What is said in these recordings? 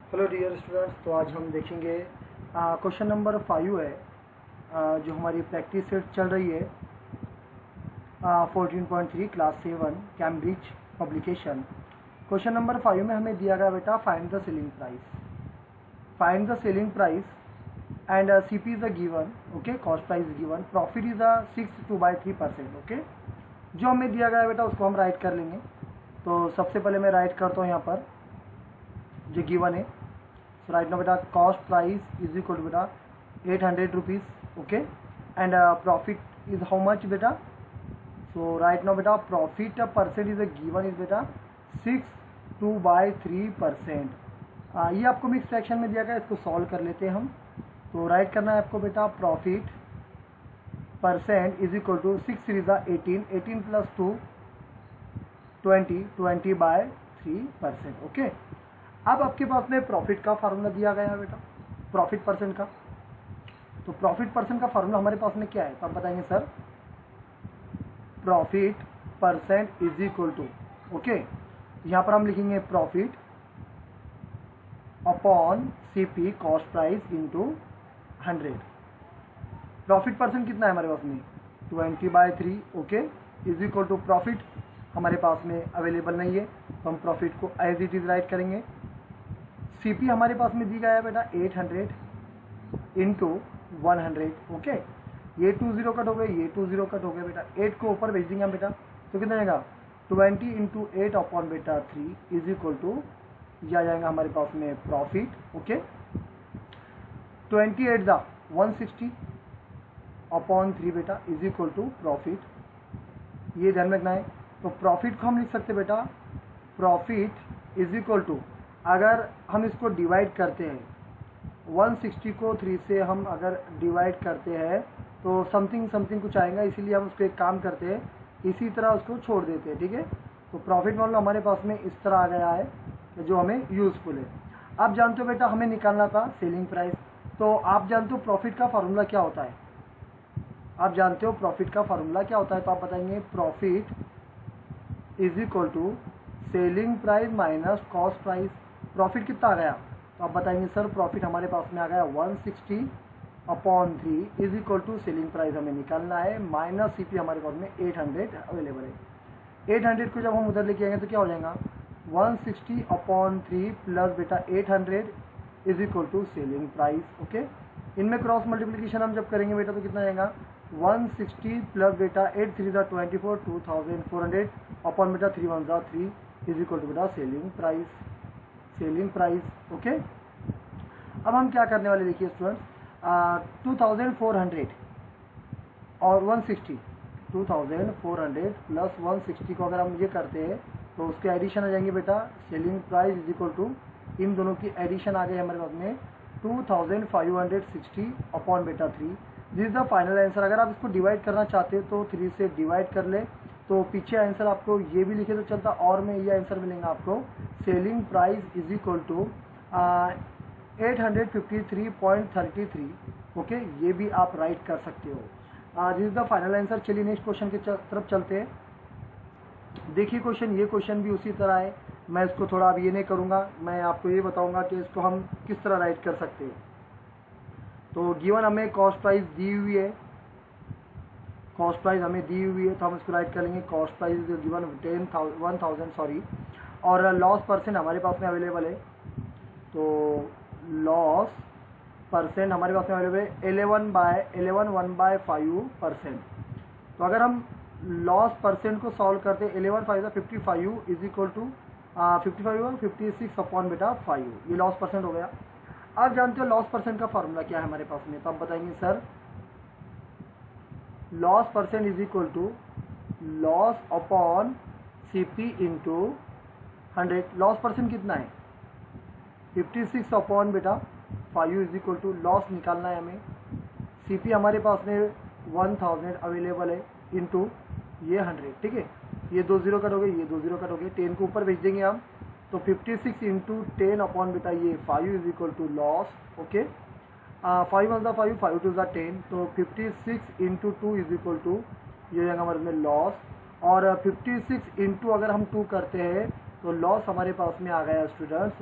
Hello dear students. तो आज हम देखेंगे क्वेश्चन नंबर 5 है, जो हमारी प्रैक्टिस सेट चल रही है 14.3 class 7 Cambridge publication. Question number 5 में हमें दिया गया बेटा find the selling price and CP is a given, okay, cost price given, profit is a 6/3%, okay. जो हमें दिया गया बेटा उसको हम राइट कर लेंगे। तो सबसे पहले मैं राइट करता हूँ यहाँ पर जो गिवन है। सो राइट नाउ बेटा cost price is equal to बेटा 800 rupees, okay, and profit is how much बेटा। सो राइट नाउ बेटा profit percent is given is बेटा 6/3%। ये आपको मिक्स फ्रैक्शन में दिया गया, इसको सॉल्व कर लेते हैं हम। तो राइट करना है आपको बेटा profit percent is equal to 6 3 18, 18 plus 2 20, 20/3%, okay. अब आपके पास में प्रॉफिट का फार्मूला दिया गया है बेटा, प्रॉफिट परसेंट का। तो प्रॉफिट परसेंट का फार्मूला हमारे पास में क्या है, तो आप बताएंगे sir profit percent is equal to, okay, यहाँ पर हम लिखेंगे profit upon CP cost price into 100। Profit percent कितना है हमारे पास में 20/3, okay, is equal to profit हमारे पास में अवेलेबल नहीं है, तो हम प्रॉफिट को एज इट इज राइट करेंगे। CP हमारे पास में दी गया है बेटा 800 इंटू 100, ओके। ये 20 कट हो गए, ये 20 कट हो गए बेटा, 8 को ऊपर भेज देंगे हम बेटा, तो कितना आएगा 20 इंटू 8 अपॉन बेटा 3 इज इक्वल टू, यह आ जाएगा हमारे पास में प्रॉफिट, ओके। 28 दा 160 अपॉन 3 बेटा इज इक्वल टू प्रॉफिट, ये ध्यान रखना है। तो प्रॉफिट को हम लिख सकते बेटा प्रॉफिट इज इक्वल टू, अगर हम इसको डिवाइड करते हैं 160 को 3 से हम अगर डिवाइड करते हैं तो समथिंग कुछ आएगा, इसीलिए हम उसको एक काम करते हैं, इसी तरह उसको छोड़ देते हैं, ठीक है। तो प्रॉफिट मान लो हमारे पास में इस तरह आ गया है जो हमें यूजफुल है। आप जानते हो बेटा हमें निकालना था सेलिंग प्राइस, तो आप जानते हो प्रॉफिट का फार्मूला क्या होता है, आप जानते हो प्रॉफिट का फार्मूला क्या होता है, तो आप बताएंगे profit is equal to selling price minus cost price. Profit कितना आ गया, तो आप बताएंगे सर प्रॉफिट हमारे पास में आ गया 160 upon 3 is equal to selling price हमें निकालना है, माइनस CP हमारे पास में 800 अवेलेबल है। 800 को जब हम उधर लेके आएंगे तो क्या हो जाएगा 160 अपॉन 3 प्लस बेटा 800 is equal to selling price, okay. इनमें क्रॉस मल्टीप्लीकेशन हम जब करेंगे बेटा तो कितना आएगा 160 प्लस बेटा 8 3 24, 2400 अपॉन बेटा 3 1 3 इज इक्वल टू बेटा सेलिंग प्राइस, ओके। अब हम क्या करने वाले देखिए स्टूडेंट्स, 2400 और 160, 2400 प्लस 160 को अगर हम ये करते हैं तो उसके एडिशन आ जाएंगे बेटा selling price is equal to, इन दोनों की एडिशन आ गई हमारे पास में 2560 अपॉन बेटा 3। This is the final answer. अगर आप इसको डिवाइड करना चाहते हो तो 3 से डिवाइड कर ले, तो पीछे आंसर आपको ये भी लिखे तो चलता, और में ये आंसर मिलेगा आपको selling price is equal to 853.33, okay, ये भी आप राइट कर सकते हो। This is the final answer. चलिए नेक्स्ट क्वेश्चन की तरफ चलते हैं। देखिए क्वेश्चन, ये क्वेश्चन भी उसी तरह है, मैं इसको थोड़ा अब ये नहीं करूँगा, मैं आपको ये बताऊँगा कि इसको हम किस तरह राइट कर सकते हैं। तो गिवन हमें कॉस्ट प्राइस दी हुई है, कॉस्ट प्राइस हमें दी हुई है, तो हम इसको राइट कर लेंगे कॉस्ट प्राइस गिवन 1000 सॉरी, और लॉस परसेंट हमारे पास में अवेलेबल है। तो लॉस परसेंट हमारे पास में अवेलेबल है 11/1/5%। तो अगर हम लॉस परसेंट को सॉल्व करते हैं 11 5 55 इज इक्वल टू 56 अपॉन बेटा 5, ये लॉस परसेंट हो गया। आप जानते हो लॉस परसेंट का फार्मूला क्या है हमारे पास में, तो आप बताएंगे sir loss percent is equal to loss upon CP into 100। Loss percent कितना है 56 अपॉन बेटा 5 इज इक्वल टू, लॉस निकालना है हमें, CP हमारे पास में 1000 अवेलेबल है इंटू ये 100, ठीक है। ये 20 कट हो गए, ये 20 कट हो गए, 10 को ऊपर भेज देंगे हम, तो 56 इंटू 10 अपॉन बेटा ये 5 is equal to loss, okay. 5 1 5, 5 2 10, तो 56 इंटू 2 इज इक्वल टू, ये हो जाएगा हमारे में लॉस, और 56 इंटू अगर हम 2 करते हैं तो लॉस हमारे पास में आ गया स्टूडेंट्स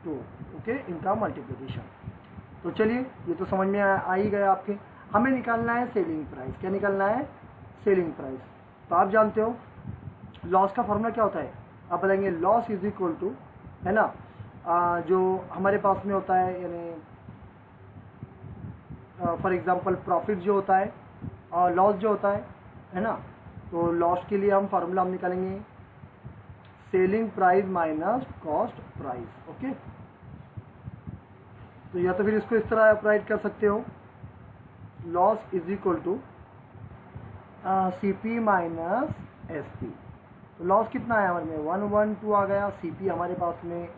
2, ओके, इनका मल्टीप्लिकेशन। तो चलिए ये तो समझ में आ ही गया आपके। हमें निकालना है सेलिंग प्राइस। क्या निकालना है? Selling price. तो आप जानते हो लॉस का फॉर्मूला क्या होता है? आप बताएंगे लॉस इज इक्वल टू, है ना, जो हमारे पास में होता है, यानी फॉर एग्जांपल प्रॉफिट जो होता है और लॉस जो होता है ना। तो लॉस के लिए हम फार्मूला हम निकालेंगे selling price minus cost price, okay. तो या तो फिर इसको इस तरह आप राइट कर सकते हो, loss is equal to CP minus SP। तो लॉस कितना है हमारे में 112 आ गया, CP हमारे पास में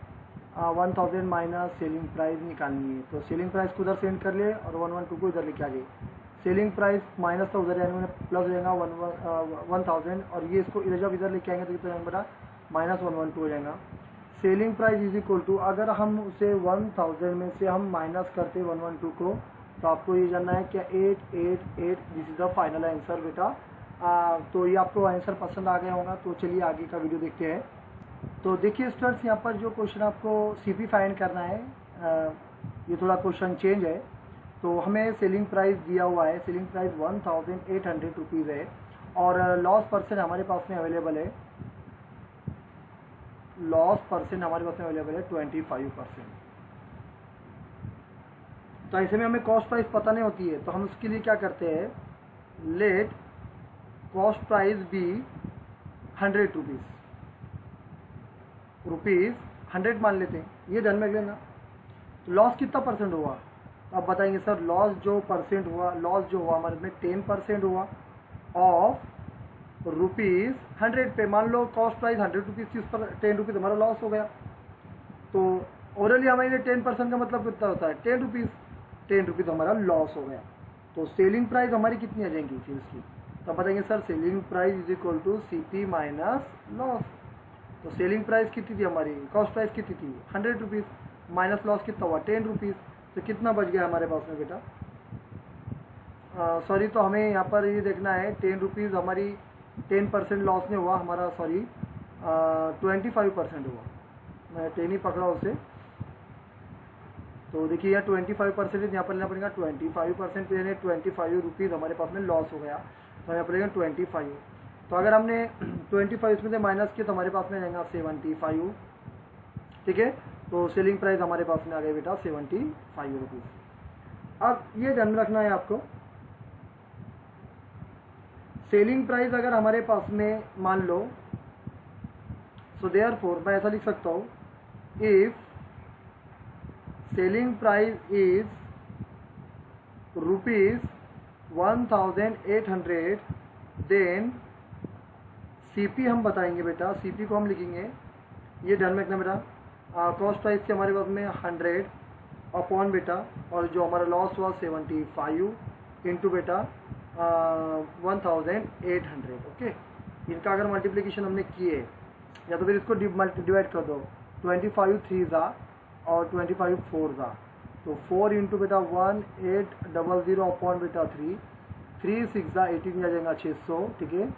1000 माइनस सेलिंग प्राइस निकालनी है। तो सेलिंग प्राइस को उधर सेंड कर ले और 112 को इधर लेके आ जाए। सेलिंग प्राइस माइनस तो उधर यानी प्लस हो जाएगा 1000, और ये इसको इधर जब इधर लेके आएंगे तो कितना जाएगा बेटा, माइनस 112 हो जाएगा। Selling price is equal to, अगर हम उसे 1000 में से हम माइनस करते 112 को, तो आपको ये जानना है क्या 888, this is the final answer बेटा। तो ये आपको आंसर पसंद आ गया होगा। तो चलिए आगे का वीडियो देखते हैं। तो देखिए स्टूडेंट्स, यहाँ पर जो क्वेश्चन आपको CP फाइंड करना है, ये थोड़ा क्वेश्चन चेंज है। तो हमें सेलिंग प्राइस दिया हुआ है, सेलिंग प्राइस 1800 रुपीज़ है, और लॉस परसेंट हमारे पास में अवेलेबल है, लॉस परसेंट हमारे पास में अवेलेबल है 25%। तो ऐसे में हमें कॉस्ट प्राइस पता नहीं होती है, तो हम उसके लिए क्या करते हैं, let cost price be 100 rupees 100 मान लेते हैं, ये ध्यान में रख लेना। तो लॉस कितना परसेंट हुआ? तो आप बताएंगे सर लॉस जो परसेंट हुआ, लॉस जो हुआ हमारे में 10% हुआ ऑफ रुपीज़ 100 पे। मान लो कॉस्ट प्राइस 100 रुपीज़ थी, उस पर 10 रुपीज़ हमारा लॉस हो गया। तो ओवरऑली हमारे 10% का मतलब कितना होता है, 10 रुपीज़, 10 रुपीज़ हमारा लॉस हो गया। तो सेलिंग प्राइस हमारी कितनी आ जाएंगी फिर इसकी? तो बताएंगे sir selling price is equal to CP minus loss. तो सेलिंग प्राइस कितनी थी हमारी, कॉस्ट प्राइस कितनी थी 100 रुपीज़, माइनस लॉस कितना हुआ 10 रुपीज़। तो कितना बच गया हमारे पास में बेटा, सॉरी, तो हमें यहाँ पर ये देखना है 10 रुपीज़ हमारी 10% लॉस नहीं हुआ हमारा, सॉरी 25% हुआ, मैं 10 ही पकड़ा उसे। तो देखिए यहाँ 25% यहाँ पर लेना पड़ेगा, 25% यानी 25 रुपीज़ हमारे पास में लॉस हो गया, तो यहाँ पड़ेगा 25। तो अगर हमने 25 इसमें से माइनस किया तो हमारे पास में रहेगा 75, ठीक है। तो सेलिंग प्राइस हमारे पास में आ गई बेटा 75 रुपीज़। अब ये ध्यान रखना है आपको, सेलिंग प्राइस अगर हमारे पास में मान लो, सो देयरफॉर मैं ऐसा लिख सकता हूँ, if selling price is rupees 1800, then CP हम बताएंगे बेटा, CP को हम लिखेंगे, ये ध्यान में रखना बेटा, कॉस्ट प्राइस थी हमारे पास में 100 अपॉन बेटा, और जो हमारा लॉस हुआ 75 इंटू बेटा 1800, ओके। इनका अगर मल्टीप्लिकेशन हमने किए, या तो फिर इसको डिवाइड कर दो, 25 3 ज़ा और 25 4 ज़ा, तो 4 इंटू बेटा 1800 अपॉन बेटा 3 6 ज़ा 18 आ जाएगा 600, ठीक है।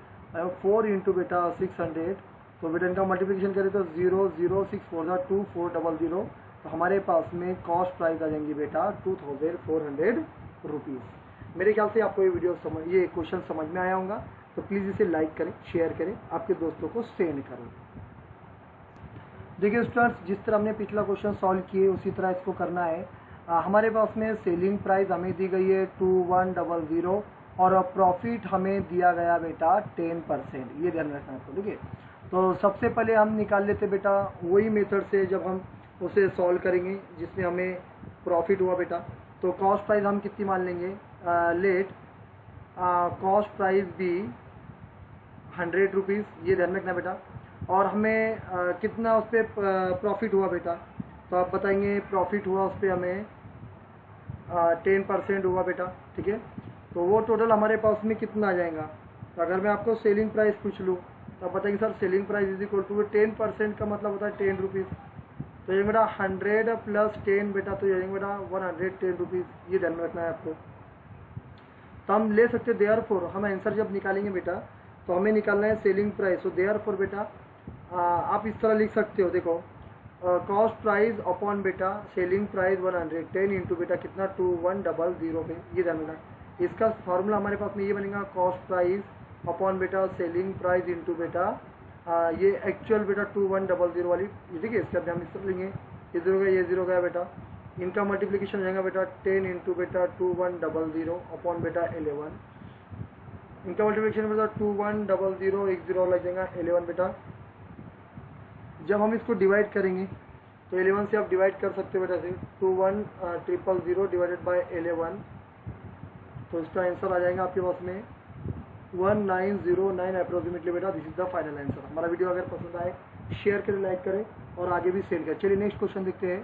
4 इंटू बेटा 600, तो बेटा इनका मल्टीप्लिकेशन करें तो 0 0 6 4 ज़ा 2400, तो हमारे पास में कॉस्ट प्राइस आ जाएंगी बेटा 2400 रुपीज़। मेरे ख्याल से आपको ये वीडियो ये क्वेश्चन समझ में आया होगा। तो प्लीज़ इसे लाइक करें, शेयर करें, आपके दोस्तों को सेंड करें। देखिए स्टूडेंट्स, जिस तरह हमने पिछला क्वेश्चन सॉल्व किए उसी तरह इसको करना है। हमारे पास में सेलिंग प्राइस हमें दी गई है 2100, और प्रॉफिट हमें दिया गया बेटा 10%, ये ध्यान रखना है आपको, ठीक है। तो सबसे पहले हम निकाल लेते बेटा वही मेथड से, जब हम उसे सॉल्व करेंगे जिसमें हमें प्रॉफिट हुआ बेटा। तो कॉस्ट प्राइस हम कितनी मान लेंगे, लेट कॉस्ट प्राइस भी 100 रुपीज़, ये ध्यान रखना बेटा। और हमें कितना उस पर प्रॉफिट हुआ बेटा, तो आप बताएंगे प्रॉफिट हुआ उस पर हमें 10% हुआ बेटा, ठीक है। तो वो टोटल हमारे पास में कितना आ जाएगा। तो अगर मैं आपको सेलिंग प्राइस पूछ लूँ तो आप बताएंगे sir selling price is equal to 10% का मतलब होता है 10 रुपीज़, तो ये बेटा 100 प्लस 10 बेटा, तो ये बेटा 110 रुपीज़, ये ध्यान में रखना है आपको। तो हम ले सकते हैं देयरफॉर, हम आंसर जब निकालेंगे बेटा तो हमें निकालना है सेलिंग प्राइस। तो देयरफॉर बेटा आप इस तरह लिख सकते हो, देखो कॉस्ट प्राइस अपॉन बेटा सेलिंग प्राइस 100, 10 इंटू बेटा कितना 2100 पे, ये ध्यान रखना है। इसका फॉर्मूला हमारे पास में ये बनेगा कॉस्ट प्राइस अपॉन बेटा सेलिंग प्राइस इंटू बेटा ये एक्चुअल बेटा 2100 वाली, ठीक है। इसका ध्यान इस तरह लेंगे, ये 0 गया, ये 0 गया बेटा, इनका मल्टीप्लिकेशन हो जाएगा बेटा 10 इंटू बेटा 2100 अपॉन बेटा 11, इनका मल्टीप्लिकेशन बेटा 2100 एक 0 लग जाएगा 11 बेटा। जब हम इसको डिवाइड करेंगे तो 11 से आप डिवाइड कर सकते हो बेटा से 2100 डिवाइडेड बाय 11, तो इसका आंसर आ जाएगा आपके पास में 1909 अप्रोक्सीमेटली बेटा। This is the final answer. हमारा वीडियो अगर पसंद आए शेयर करें, लाइक करें और आगे भी शेयर करें। चलिए नेक्स्ट क्वेश्चन देखते हैं।